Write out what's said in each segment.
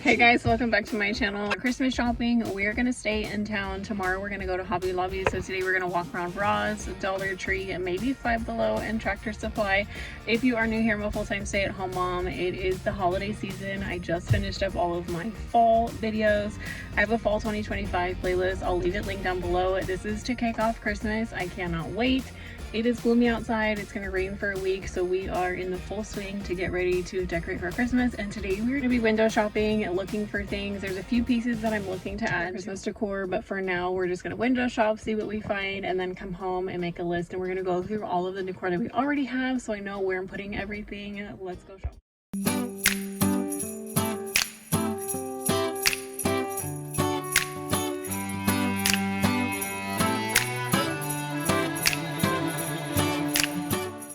Hey guys, welcome back to my channel. Christmas shopping. We're gonna stay in town tomorrow. We're gonna go to Hobby Lobby. So today we're gonna walk around Ross, Dollar Tree, and maybe Five Below and Tractor Supply. If you are new here, I'm a full-time stay-at-home mom. It is the holiday season. I just finished up all of my fall videos. I have a fall 2025 playlist. I'll leave it linked down below. This is to kick off Christmas. I cannot wait. It is gloomy outside. It's gonna rain for a week, so we are in the full swing to get ready to decorate for Christmas. And today we're gonna be window shopping and looking for things. There's a few pieces that I'm looking to add Christmas decor, but for now we're just gonna window shop, see what we find, and then come home and make a list. And we're gonna go through all of the decor that we already have, so I know where I'm putting everything. Let's go shop.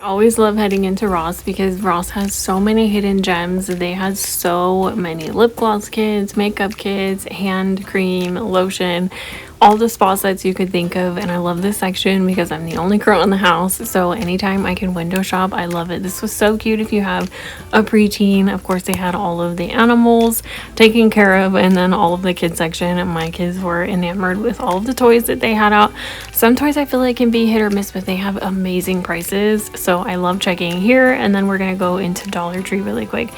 Always love heading into Ross because Ross has so many hidden gems. They had so many lip gloss kits, makeup kits, hand cream, lotion, all the spa sets you could think of. And I love this section because I'm the only girl in the house, so anytime I can window shop, I love it. This was so cute if you have a preteen. Of course, they had all of the animals taken care of, and then all of the kids section, and my kids were enamored with all of the toys that they had out. Some toys I feel like can be hit or miss, but they have amazing prices, so I love checking here. And then we're gonna go into Dollar Tree really quick.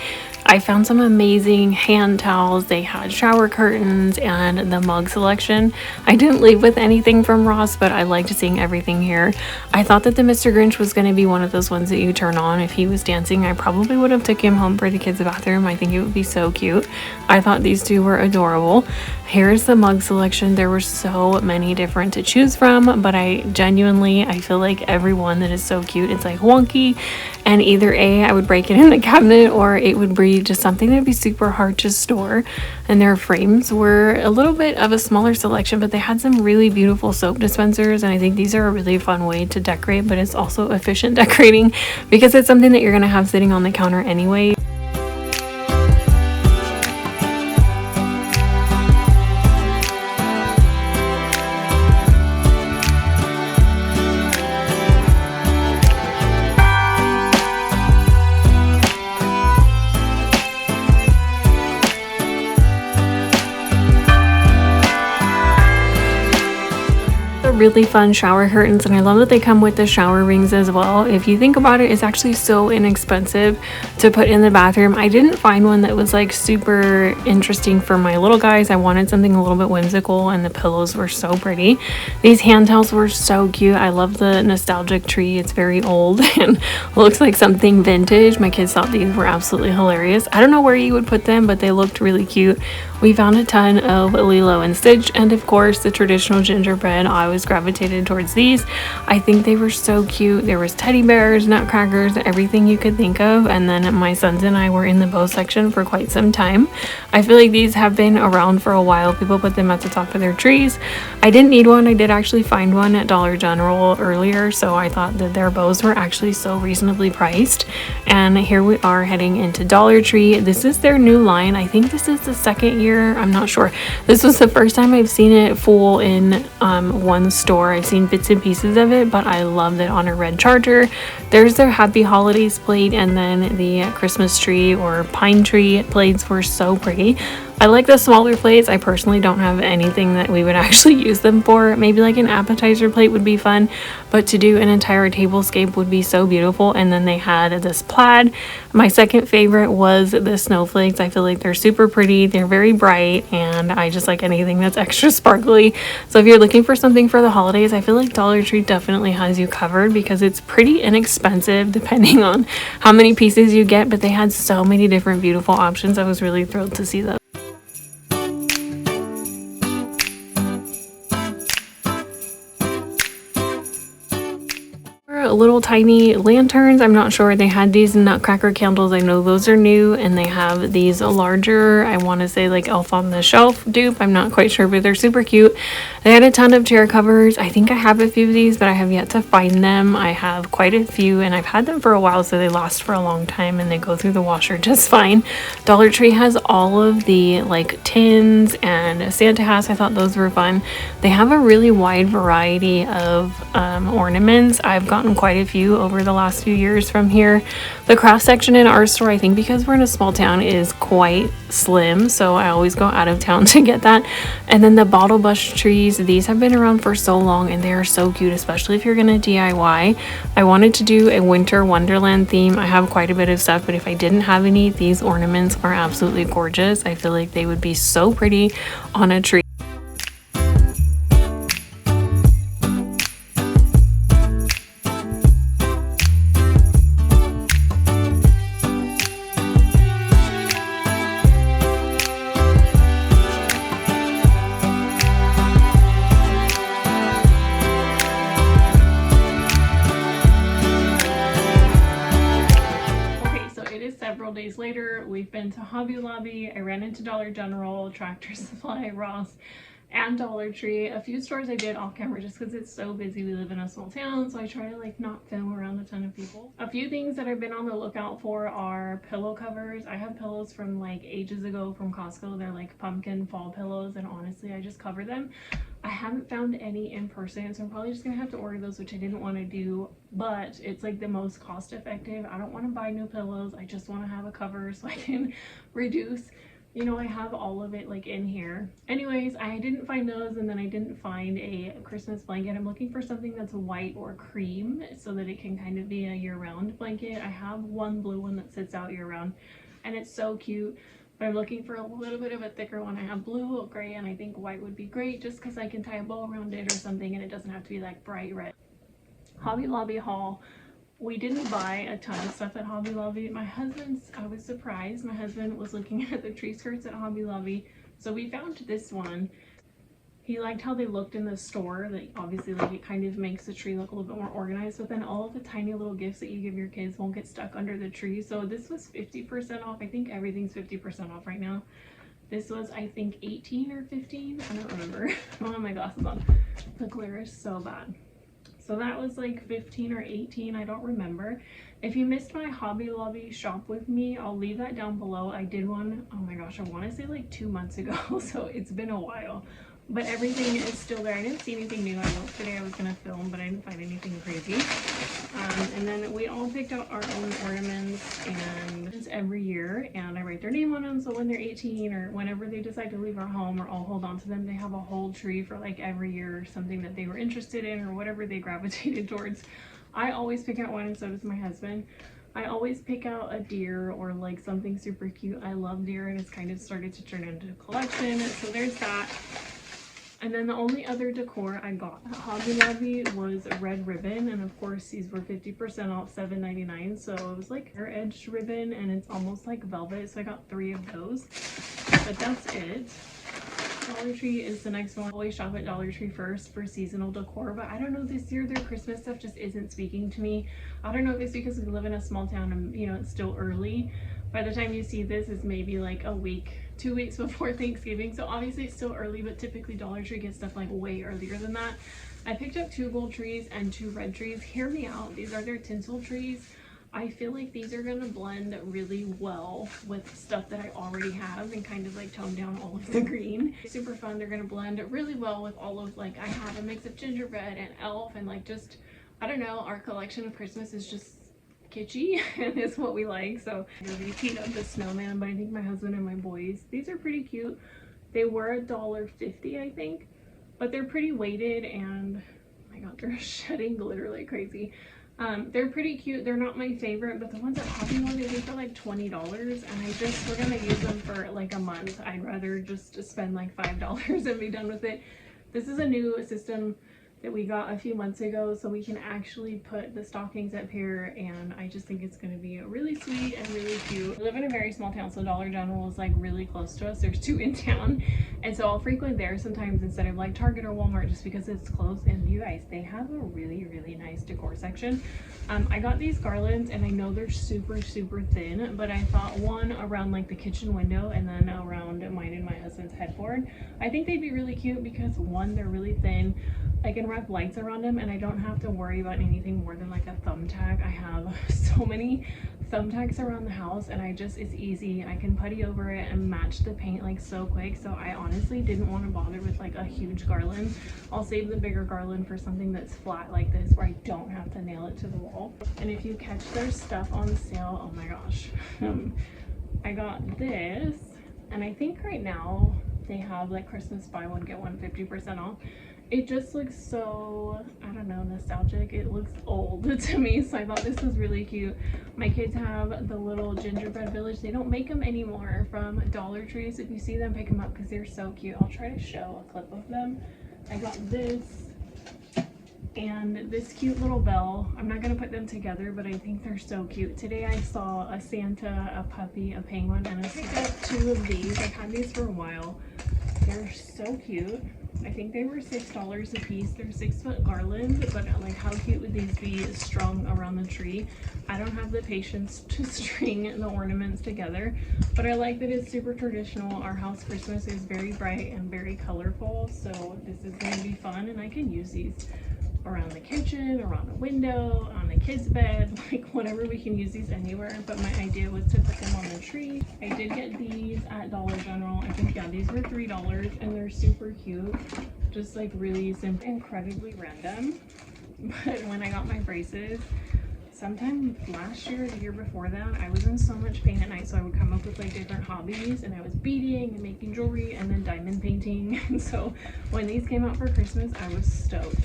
I found some amazing hand towels. They had shower curtains and the mug selection. I didn't leave with anything from Ross, but I liked seeing everything here. I thought that the Mr. Grinch was going to be one of those ones that you turn on. If he was dancing, I probably would have took him home for the kids' bathroom. I think it would be so cute. I thought these two were adorable. Here's the mug selection. There were so many different to choose from, but I feel like every one that is so cute, it's like wonky, and either A, I would break it in the cabinet, or it would be just something that would be super hard to store. And their frames were a little bit of a smaller selection, but they had some really beautiful soap dispensers, and I think these are a really fun way to decorate, but it's also efficient decorating because it's something that you're going to have sitting on the counter anyway. Really fun shower curtains, and I love that they come with the shower rings as well. If you think about it, it's actually so inexpensive to put in the bathroom. I didn't find one that was like super interesting for my little guys. I wanted something a little bit whimsical, and the pillows were so pretty. These hand towels were so cute. I love the nostalgic tree. It's very old and looks like something vintage. My kids thought these were absolutely hilarious. I don't know where you would put them, but they looked really cute. We found a ton of Lilo and Stitch, and of course the traditional gingerbread. I always gravitated towards these. I think they were so cute. There was teddy bears, nutcrackers, everything you could think of. And then my sons and I were in the bow section for quite some time. I feel like these have been around for a while. People put them at the top of their trees. I didn't need one. I did actually find one at Dollar General earlier, so I thought that their bows were actually so reasonably priced. And here we are heading into Dollar Tree. This is their new line. I think this is the second year. I'm not sure. This was the first time I've seen it full in one store. I've seen bits and pieces of it, but I loved it on a red charger. There's their Happy Holidays plate, and then the Christmas tree or pine tree plates were so pretty. I like the smaller plates. I personally don't have anything that we would actually use them for. Maybe like an appetizer plate would be fun, but to do an entire tablescape would be so beautiful. And then they had this plaid. My second favorite was the snowflakes. I feel like they're super pretty. They're very bright, and I just like anything that's extra sparkly. So if you're looking for something for the holidays, I feel like Dollar Tree definitely has you covered because it's pretty inexpensive depending on how many pieces you get, but they had so many different beautiful options. I was really thrilled to see those. Little tiny lanterns. I'm not sure. They had these nutcracker candles. I know those are new, and they have these larger, I want to say like Elf on the Shelf dupe. I'm not quite sure, but they're super cute. They had a ton of chair covers. I think I have a few of these, but I have yet to find them. I have quite a few, and I've had them for a while, so they last for a long time, and they go through the washer just fine. Dollar Tree has all of the like tins and Santa hats. I thought those were fun. They have a really wide variety of ornaments. I've gotten quite quite a few over the last few years from here. The craft section in our store, I think because we're in a small town, is quite slim, so I always go out of town to get that. And then the bottle bush trees, these have been around for so long and they are so cute, especially if you're gonna DIY. I wanted to do a winter wonderland theme. I have quite a bit of stuff, but if I didn't have any, these ornaments are absolutely gorgeous. I feel like they would be so pretty on a tree. Several days later, we've been to Hobby Lobby. I ran into Dollar General, Tractor Supply, Ross, and Dollar Tree. A few stores I did off camera just because it's so busy. We live in a small town, so I try to like not film around a ton of people. A few things that I've been on the lookout for are pillow covers. I have pillows from like ages ago from Costco. They're like pumpkin fall pillows, and honestly I just cover them. I haven't found any in person, so I'm probably just gonna have to order those, which I didn't want to do, but it's like the most cost effective. I don't want to buy new pillows. I just want to have a cover so I can reduce, you know, I have all of it like in here. Anyways, I didn't find those, and then I didn't find a Christmas blanket. I'm looking for something that's white or cream so that it can kind of be a year-round blanket. I have one blue one that sits out year-round and it's so cute, but I'm looking for a little bit of a thicker one. I have blue, gray, and I think white would be great just because I can tie a bow around it or something and it doesn't have to be like bright red. Hobby Lobby haul. We didn't buy a ton of stuff at Hobby Lobby. I was surprised. My husband was looking at the tree skirts at Hobby Lobby, so we found this one. He liked how they looked in the store. That obviously like it kind of makes the tree look a little bit more organized, but then all of the tiny little gifts that you give your kids won't get stuck under the tree. So this was 50% off. I think everything's 50% off right now. This was, I think, 18 or 15. I don't remember. I don't have my glasses on. The glare is so bad. So that was like 15 or 18, I don't remember. If you missed my Hobby Lobby shop with me, I'll leave that down below. I did one, oh my gosh, I want to say like 2 months ago, so it's been a while. But everything is still there. I didn't see anything new. I looked today, I was going to film, but I didn't find anything crazy. And then we all picked out our own ornaments, and it's every year, and I write their name on them, so when they're 18 or whenever they decide to leave our home, or I'll hold on to them, they have a whole tree for like every year, something that they were interested in or whatever they gravitated towards. I always pick out one, and so does my husband. I always pick out a deer or like something super cute. I love deer, and it's kind of started to turn into a collection, so there's that. And then the only other decor I got at Hobby Lobby was a red ribbon, and of course these were 50% off, $7.99, so it was like hair edged ribbon and it's almost like velvet, so I got 3 of those. But that's it. Dollar Tree is the next one. I always shop at Dollar Tree first for seasonal decor, but I don't know, this year their Christmas stuff just isn't speaking to me. I don't know if it's because we live in a small town and you know it's still early. By the time you see this, it's maybe like a week, 2 weeks before Thanksgiving, so obviously it's still early, but typically Dollar Tree gets stuff like way earlier than that. I picked up 2 gold trees and 2 red trees. Hear me out, these are their tinsel trees. I feel like these are gonna blend really well with stuff that I already have and kind of like tone down all of the green. Super fun. They're gonna blend really well with all of, like, I have a mix of gingerbread and elf and like just, I don't know, our collection of Christmas is just kitschy and it's what we like. So the repeat of the snowman, but I think my husband and my boys, these are pretty cute. They were $1.50 I think, but they're pretty weighted, and oh my god, they're shedding glitter like crazy. They're pretty cute. They're not my favorite, but the ones at Hobby Lobby, they for like $20, and we're gonna use them for like a month. I'd rather just spend like $5 and be done with it. This is a new system that we got a few months ago, so we can actually put the stockings up here, and I just think it's going to be really sweet and really cute. We live in a very small town, so Dollar General is like really close to us. There's 2 in town, and so I'll frequent there sometimes instead of like Target or Walmart just because it's close. And you guys, they have a really nice decor section. I got these garlands, and I know they're super thin, but I thought one around like the kitchen window and then around mine and my husband's headboard. I think they'd be really cute because one, they're really thin. I can wrap lights around them, and I don't have to worry about anything more than like a thumbtack. I have so many thumbtacks around the house, and it's easy. I can putty over it and match the paint like so quick. So I honestly didn't want to bother with like a huge garland. I'll save the bigger garland for something that's flat like this where I don't have to nail it to the wall. And if you catch their stuff on sale, oh my gosh. I got this, and I think right now they have like Christmas buy one get one 50% off. It just looks so, I don't know, nostalgic. It looks old to me, so I thought this was really cute. My kids have the little gingerbread village. They don't make them anymore from Dollar Tree, so if you see them, pick them up because they're so cute. I'll try to show a clip of them. I got this and this cute little bell. I'm not gonna put them together, but I think they're so cute. Today I saw a Santa, a puppy, a penguin, and I picked up 2 of these. I've had these for a while. They're so cute. I think they were $6 a piece. They're 6-foot garlands, but like how cute would these be strung around the tree? I don't have the patience to string the ornaments together, but I like that it's super traditional. Our house Christmas is very bright and very colorful, so this is going to be fun, and I can use these around the kitchen, around a window, on the kids' bed, like whatever. We can use these anywhere, but my idea was to put them on the tree. I did get these at Dollar General. I think, yeah, these were $3, and they're super cute. Just like really simple, incredibly random. But when I got my braces, sometime last year or the year before that, I was in so much pain at night, so I would come up with like different hobbies, and I was beading and making jewelry and then diamond painting. And so when these came out for Christmas, I was stoked.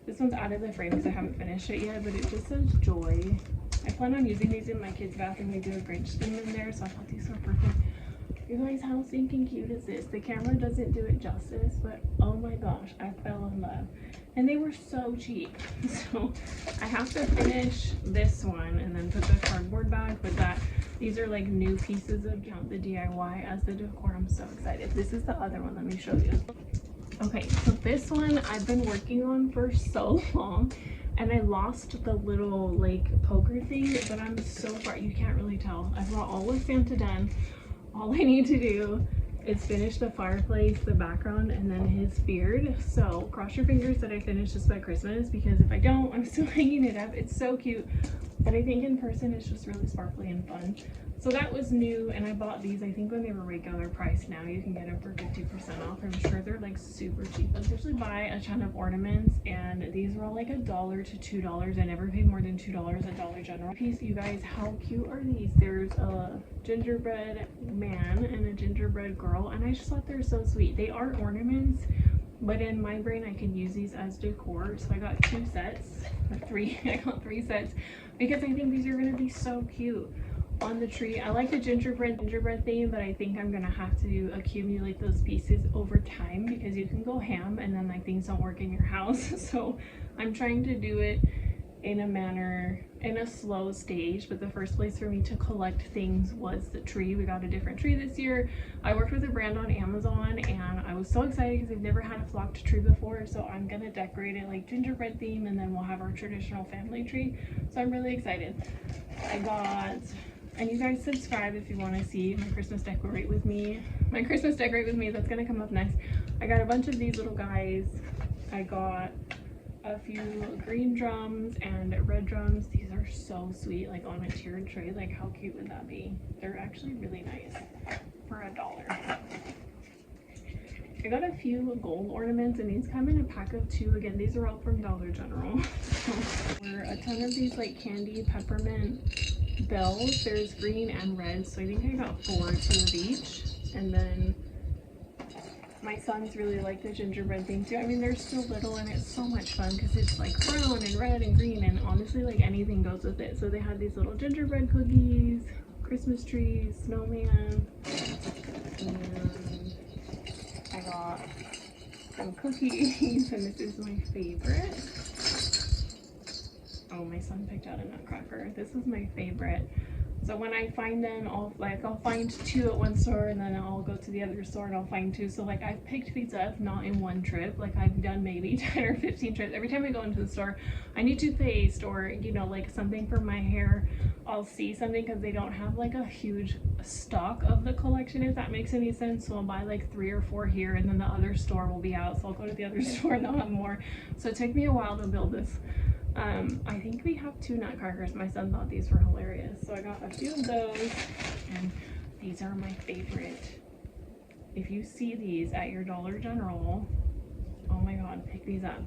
This one's out of the frame because I haven't finished it yet, but it just says joy. I plan on using these in my kids' bathroom. They do a Grinch theme in there, so I thought these were perfect. You guys, how stinking cute is this? The camera doesn't do it justice, but oh my gosh, I fell in love. And they were so cheap. So I have to finish this one and then put the cardboard back, but these are like new pieces of count the DIY as the decor. I'm so excited. This is the other one. Let me show you. Okay, so this one I've been working on for so long, and I lost the little like poker thing, but I'm so far, you can't really tell. I've got all of Santa done. All I need to do is finish the fireplace, the background, and then his beard. So cross your fingers that I finish this by Christmas, because if I don't, I'm still hanging it up. It's so cute, but I think in person it's just really sparkly and fun. So that was new, and I bought these, I think when they were regular price. Now you can get them for 50% off. I'm sure they're like super cheap. I usually buy a ton of ornaments, and these were all like $1 to $2. I never paid more than $2 at Dollar General. Piece, you guys, how cute are these? There's a gingerbread man and a gingerbread girl, and I just thought they're so sweet. They are ornaments, but in my brain I can use these as decor. So I got 2 sets, or 3. I got 3 sets because I think these are going to be so cute on the tree. I like the gingerbread theme, but I think I'm gonna have to accumulate those pieces over time because you can go ham and then like things don't work in your house. So I'm trying to do it in a manner, in a slow stage, but the first place for me to collect things was the tree. We got a different tree this year. I worked with a brand on Amazon, and I was so excited because I've never had a flocked tree before, so I'm gonna decorate it like gingerbread theme, and then we'll have our traditional family tree. So I'm really excited. I got, and you guys subscribe if you want to see my Christmas decorate with me. My Christmas decorate with me, that's gonna come up next. I got a bunch of these little guys. I got a few green drums and red drums. These are so sweet, like on a tiered tray. Like how cute would that be? They're actually really nice for $1. I got a few gold ornaments, and these come in a pack of 2. Again, these are all from Dollar General. So there were a ton of these like candy peppermint bells. There's green and red, so I think I got 4, 2 of each. And then my sons really like the gingerbread thing too. I mean, they're still little, and it's so much fun because it's like brown and red and green, and honestly like anything goes with it. So they had these little gingerbread cookies, Christmas trees, snowman, and I got some cookies, and this is my favorite. Oh, my son picked out a nutcracker. This is my favorite. So when I find them, I'll find 2 at one store, and then I'll go to the other store and I'll find 2. So like I've picked these up not in one trip. Like I've done maybe 10 or 15 trips. Every time I go into the store, I need toothpaste or, you know, like something for my hair. I'll see something because they don't have like a huge stock of the collection, if that makes any sense. So I'll buy like 3 or 4 here, and then the other store will be out. So I'll go to the other store and they'll have more. So it took me a while to build this I think we have 2 nutcrackers. My son thought these were hilarious, so I got a few of those, and these are my favorite. If you see these at your Dollar General, oh my god, pick these up.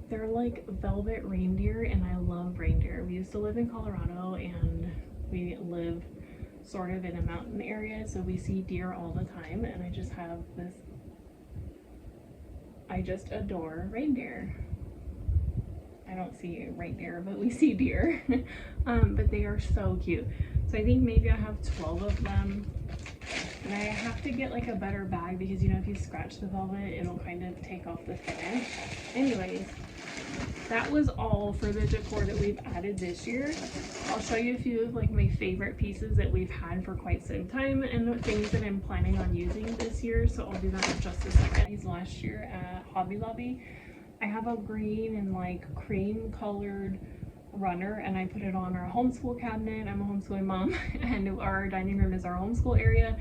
They're like velvet reindeer, and I love reindeer. We used to live in Colorado, and we live sort of in a mountain area, so we see deer all the time, and I just have this, I just adore reindeer. I don't see reindeer, but we see deer. But they are so cute. So I think maybe I have 12 of them. And I have to get like a better bag because, you know, if you scratch the velvet, it'll kind of take off the finish. Anyways, that was all for the decor that we've added this year. I'll show you a few of like my favorite pieces that we've had for quite some time and things that I'm planning on using this year. So I'll do that in just a second. These last year at Hobby Lobby, I have a green and like cream colored runner, and I put it on our homeschool cabinet. I'm a homeschooling mom, and our dining room is our homeschool area.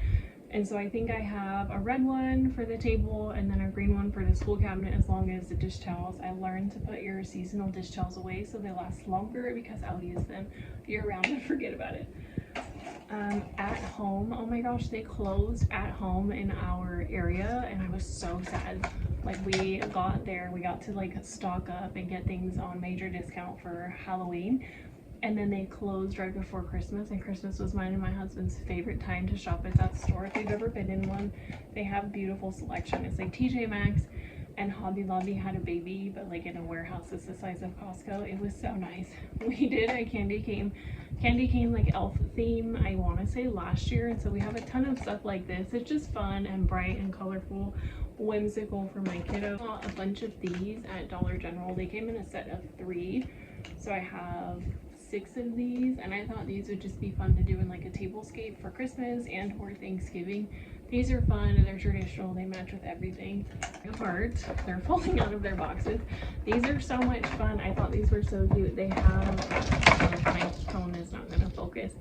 And so I think I have a red one for the table and then a green one for the school cabinet, as long as the dish towels. I learned to put your seasonal dish towels away so they last longer, because I'll use them year round and forget about it. At home, oh my gosh, they closed at home in our area, and I was so sad. Like we got to like stock up and get things on major discount for Halloween, and then they closed right before Christmas, and Christmas was mine and my husband's favorite time to shop at that store. If you've ever been in one, they have beautiful selection. It's like TJ Maxx and Hobby Lobby had a baby, but like in a warehouse that's the size of Costco. It was so nice. We did a candy cane like elf theme, I want to say last year, and so we have a ton of stuff like this. It's just fun and bright and colorful, whimsical for my kiddo. I bought a bunch of these at Dollar General. They came in a set of 3, so I have 6 of these, and I thought these would just be fun to do in like a tablescape for Christmas and or Thanksgiving. These are fun and they're traditional. They match with everything. Apart, they're falling out of their boxes. These are so much fun. I thought these were so cute. They have, my phone is not gonna focus,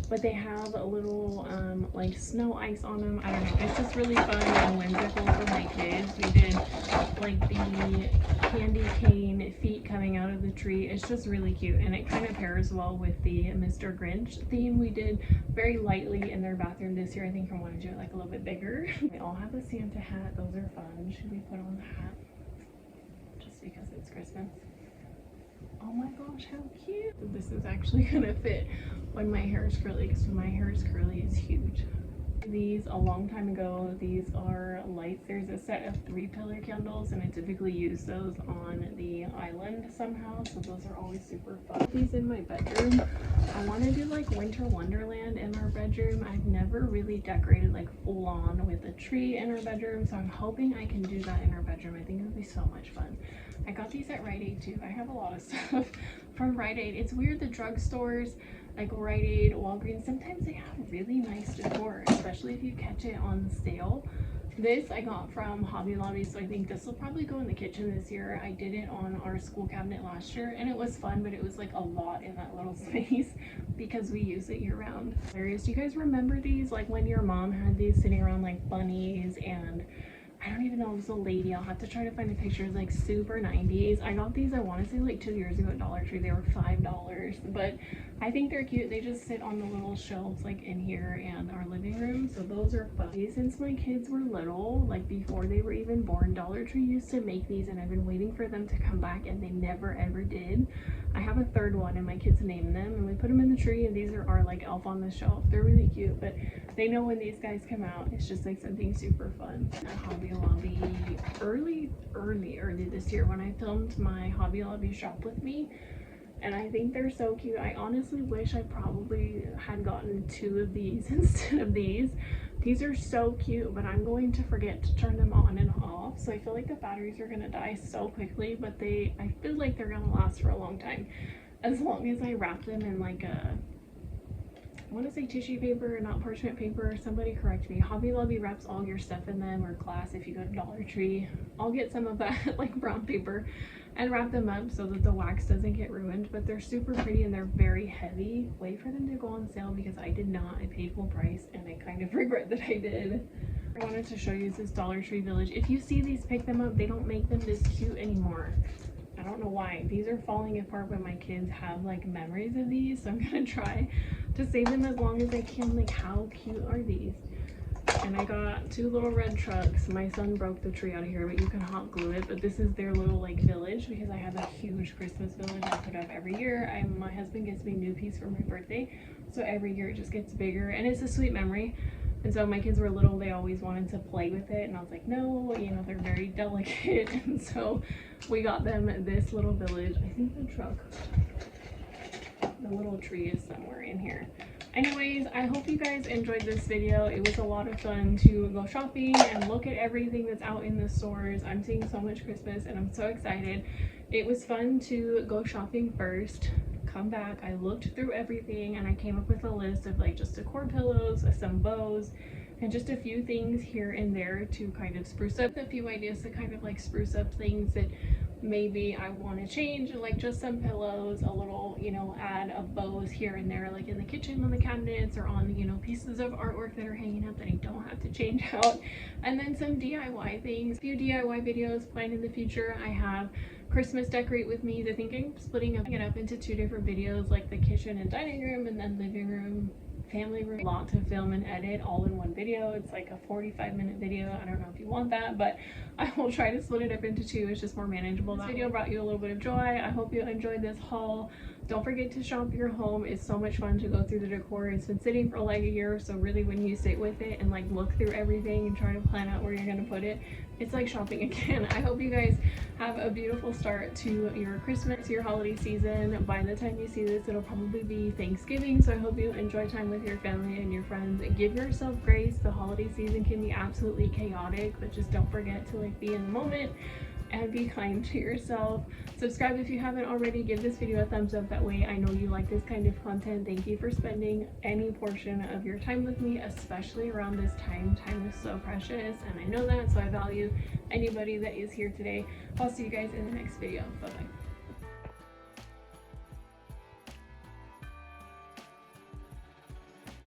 but they have a little like snow ice on them. I don't know. It's just really fun and whimsical for my kids. We did like the candy cane feet coming out of the tree. It's just really cute, and it kind of pairs well with the Mr. Grinch theme we did very lightly in their bathroom this year. I think I want to do it like a little bit bigger. They all have a Santa hat. Those are fun. Should we put on the hat just because it's Christmas? Oh my gosh, how cute. This is actually gonna fit when my hair is curly, because when my hair is curly, it's huge. These a long time ago. These are lights. There's a set of 3 pillar candles, and I typically use those on the island somehow, so those are always super fun. These in my bedroom. I want to do like winter wonderland in our bedroom. I've never really decorated like full on with a tree in our bedroom, so I'm hoping I can do that in our bedroom. I think it would be so much fun. I got these at Rite Aid too. I have a lot of stuff from Rite Aid. It's weird, the drugstores like Rite Aid, Walgreens, sometimes they have really nice decor, especially if you catch it on sale. This I got from Hobby Lobby, so I think this will probably go in the kitchen this year. I did it on our school cabinet last year, and it was fun, but it was like a lot in that little space because we use it year round. Hilarious. Do you guys remember these? Like when your mom had these sitting around like bunnies, and I don't even know if it was a lady. I'll have to try to find the pictures. Like super 90s. I got these, I want to say like 2 years ago at Dollar Tree. They were $5, but I think they're cute. They just sit on the little shelves like in here and our living room, so those are fun. Since my kids were little, like before they were even born, Dollar Tree used to make these, and I've been waiting for them to come back, and they never ever did. I have a third one, and my kids named them, and we put them in the tree, and these are our like elf on the shelf. They're really cute, but they know when these guys come out, it's just like something super fun. At Hobby Lobby early this year, when I filmed my Hobby Lobby shop with me, and I think they're so cute. I honestly wish I probably had gotten 2 of these instead of these. These are so cute, but I'm going to forget to turn them on and off, so I feel like the batteries are gonna die so quickly, but I feel like they're gonna last for a long time, as long as I wrap them in like a, I want to say tissue paper, not parchment paper. Somebody correct me. Hobby Lobby wraps all your stuff in them, or glass if you go to Dollar Tree. I'll get some of that like brown paper and wrap them up so that the wax doesn't get ruined, but they're super pretty and they're very heavy. Wait for them to go on sale, because I did not. I paid full price, and I kind of regret that I did. I wanted to show you this Dollar Tree Village. If you see these, pick them up. They don't make them this cute anymore. I don't know why. These are falling apart, but my kids have like memories of these, so I'm gonna try to save them as long as I can. Like, how cute are these? And I got 2 little red trucks. My son broke the tree out of here, but you can hot glue it. But this is their little like village, because I have a huge Christmas village I put up every year. My husband gets me a new piece for my birthday, so every year it just gets bigger, and it's a sweet memory. And so my kids were little, they always wanted to play with it, and I was like, no, you know, they're very delicate. And so we got them this little village. I think the little tree is somewhere in here. Anyways, I hope you guys enjoyed this video. It was a lot of fun to go shopping and look at everything that's out in the stores. I'm seeing so much Christmas and I'm so excited. It was fun to go shopping first, come back, I looked through everything, and I came up with a list of like just decor pillows, some bows, and just a few things here and there to kind of spruce up, a few ideas to kind of like spruce up things that maybe I want to change, like just some pillows, a little, you know, add of bows here and there, like in the kitchen on the cabinets, or on, you know, pieces of artwork that are hanging up that I don't have to change out. And then some DIY things, a few DIY videos planned in the future. I have Christmas decorate with me. I think I'm splitting it up into 2 different videos, like the kitchen and dining room, and then living room, family room. A lot to film and edit all in one video. It's like a 45-minute video. I don't know if you want that, but I will try to split it up into 2. It's just more manageable. This video brought you a little bit of joy. I hope you enjoyed this haul. Don't forget to shop your home. It's so much fun to go through the decor. It's been sitting for like a year, so really when you sit with it and like look through everything and try to plan out where you're gonna put it, it's like shopping again. I hope you guys have a beautiful start to your Christmas, your holiday season. By the time you see this, it'll probably be Thanksgiving, so I hope you enjoy time with your family and your friends. Give yourself grace. The holiday season can be absolutely chaotic, but just don't forget to like be in the moment and be kind to yourself. Subscribe if you haven't already. Give this video a thumbs up. That way I know you like this kind of content. Thank you for spending any portion of your time with me, especially around this time. Time is so precious, and I know that, so I value anybody that is here today. I'll see you guys in the next video. Bye bye.